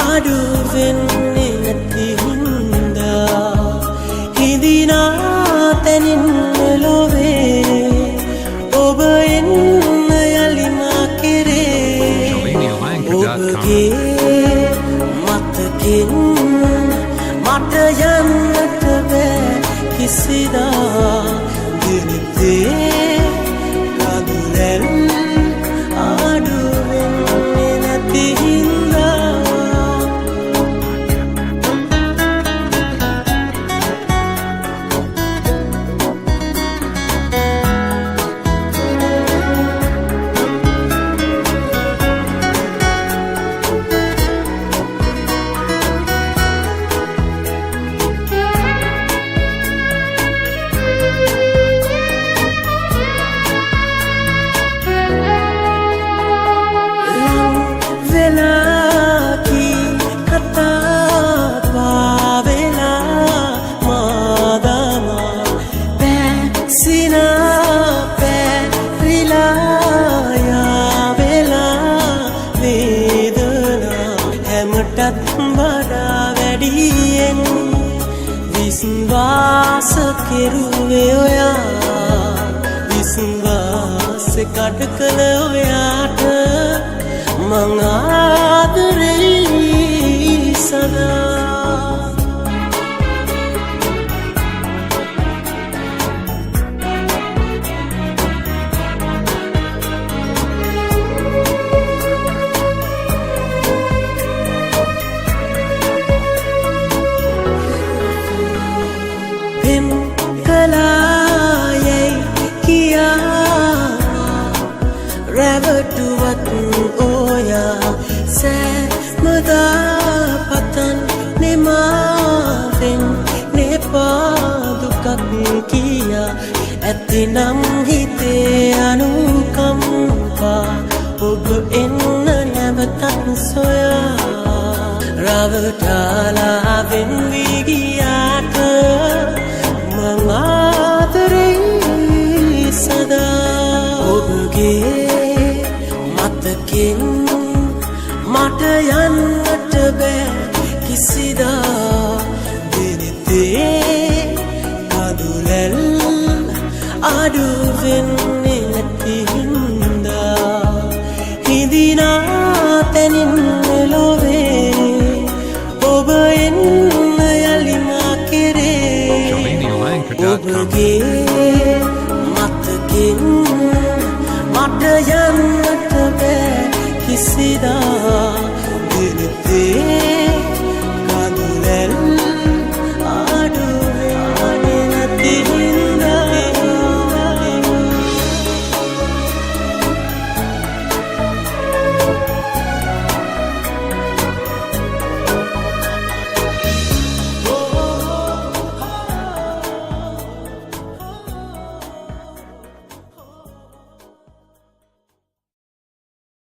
අඩු වෙන්නේ නැති හින්දා හිඳිනා තැනින් ලොවේ ඔබ එන්න යලි මා කෙරේ ඔබගේ මතකින් මට යන්නට බෑ කිසිදා දිනතේ කඳුලෙන් අඩු වෙන්නේ නැති හින්දා වඩා වැඩියෙන් විශ්වාස කෙරුවේ ඔයා විශ්වාස කඩ කළ ඔයාට මං ආදරෙයි සදා රැවටුවත් ඔයා සෑමදා පතන් නෙමාවෙන් නෙපාදුකක් කියා ඇතිනම් හිතේ අනුකම්පා ඔබ එන්න නැවතත් සොයා රවටාලා වෙන්වී ගියාට මං ආදරෙයි සදා ඔබගේ මතකින් මට යන්නට බෑ කිසිදා දිනතේ කඳුලෙන් අඩු වෙන්නේ නැති හින්දා හිඳිනා තැනින් ලොවේ ඔබ එන්න යලි මා කෙරේ ඔබගේ මතකින් මට යන්නට බෑ කිසිදා